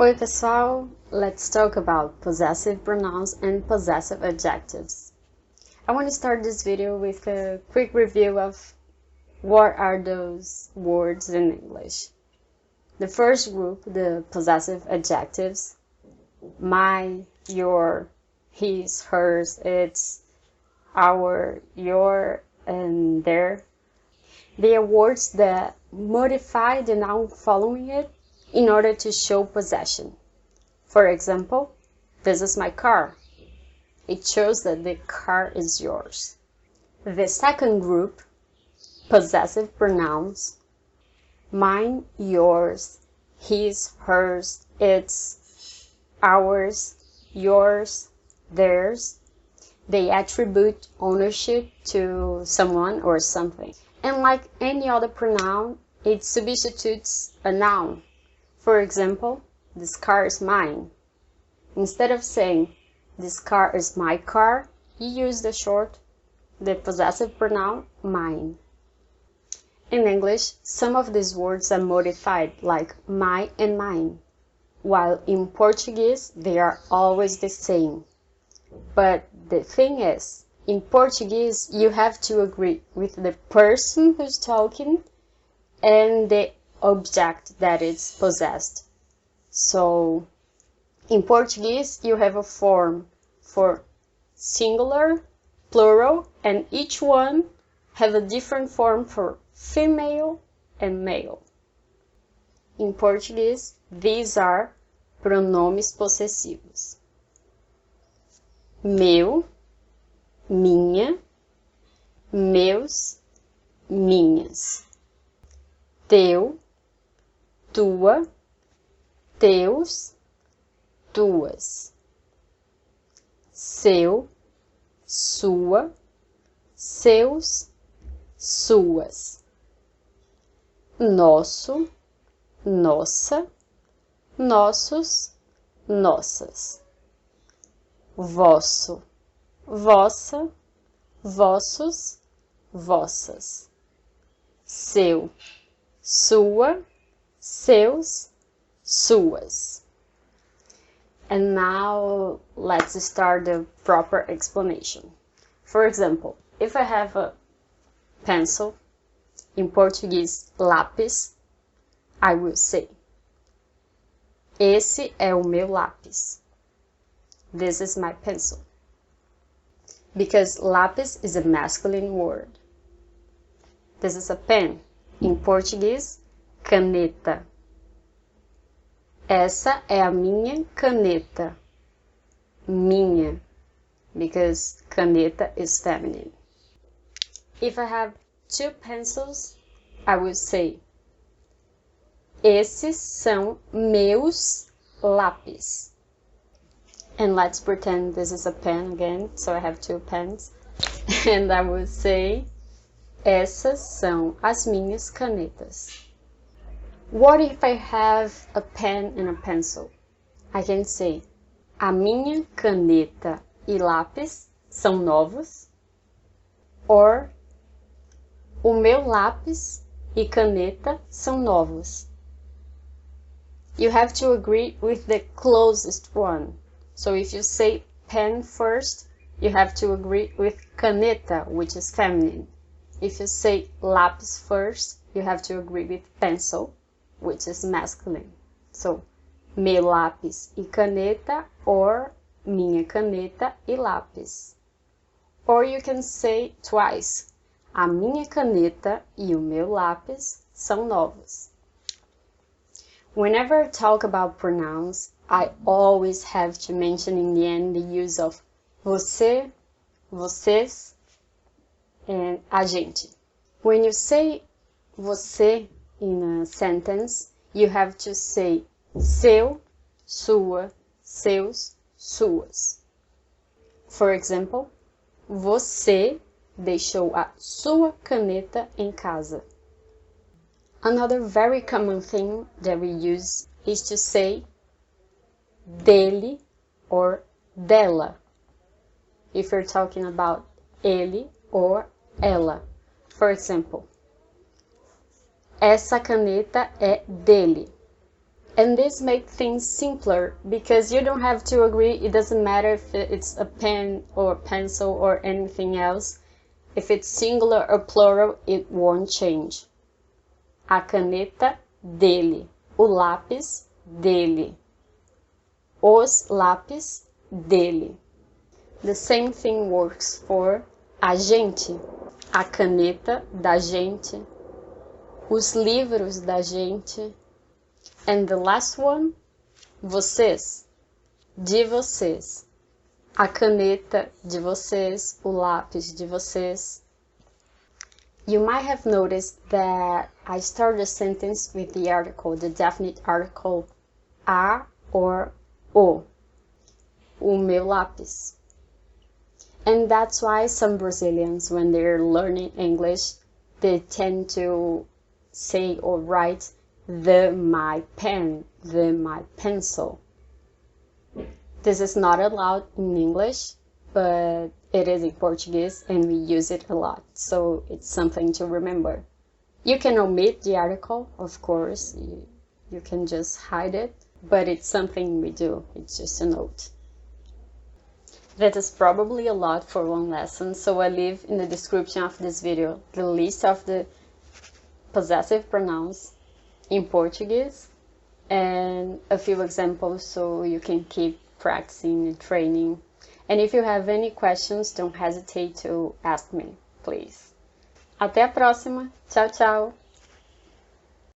Oi pessoal, let's talk about possessive pronouns and possessive adjectives. I want to start this video with a quick review of what are those words in English. The first group, the possessive adjectives, my, your, his, hers, its, our, your, and their. They are words that modify the noun following it in order to show possession. For example, this is my car. It shows that the car is yours. The second group, possessive pronouns, mine, yours, his, hers, its, ours, yours, theirs. They attribute ownership to someone or something. And like any other pronoun, it substitutes a noun. For example, this car is mine. Instead of saying, this car is my car, you use the possessive pronoun mine. In English, some of these words are modified, like my and mine, while in Portuguese, they are always the same. But the thing is, in Portuguese, you have to agree with the person who's talking and the object that is possessed. So, in Portuguese, you have a form for singular, plural, and each one have a different form for female and male. In Portuguese, these are pronomes possessivos. Meu, minha, meus, minhas. Teu, tua, teus, tuas. Seu, sua, seus, suas. Nosso, nossa, nossos, nossas. Vosso, vossa, vossos, vossas. Seu, sua, seus, suas. And now let's start the proper explanation. For example, if I have a pencil, in Portuguese, lápis, I will say, esse é o meu lápis. This is my pencil. Because lápis is a masculine word. This is a pen. In Português, caneta. Essa é a minha caneta. Minha. Because caneta is feminine. If I have two pencils, I will say, esses são meus lápis. And let's pretend this is a pen again, so I have two pens. And I will say, essas são as minhas canetas. What if I have a pen and a pencil? I can say, a minha caneta e lápis são novos. Or, o meu lápis e caneta são novos. You have to agree with the closest one. So if you say pen first, you have to agree with caneta, which is feminine. If you say lápis first, you have to agree with pencil, which is masculine. So, meu lápis e caneta, or minha caneta e lápis. Or you can say twice, a minha caneta e o meu lápis são novos. Whenever I talk about pronouns, I always have to mention in the end the use of você, vocês, and a gente. When you say você in a sentence, you have to say seu, sua, seus, suas. For example, você deixou a sua caneta em casa. Another very common thing that we use is to say dele or dela, if you're talking about ele or ela. For example, essa caneta é dele. And this makes things simpler because you don't have to agree. It doesn't matter if it's a pen or pencil or anything else. If it's singular or plural, it won't change. A caneta dele. O lápis dele. Os lápis dele. The same thing works for a gente. A caneta da gente. Os livros da gente. And the last one, vocês, de vocês. A caneta de vocês, o lápis de vocês. You might have noticed that I start the sentence with the article, the definite article, a or o. O meu lápis. And that's why some Brazilians, when they're learning English, they tend to say or write the my pen, the my pencil. This is not allowed in English, but it is in Portuguese and we use it a lot, so it's something to remember. You can omit the article, of course, you can just hide it, but it's something we do, it's just a note. That is probably a lot for one lesson, so I leave in the description of this video the list of the possessive pronouns in Portuguese and a few examples so you can keep practicing and training. And if you have any questions, don't hesitate to ask me, please. Até a próxima. Tchau, tchau.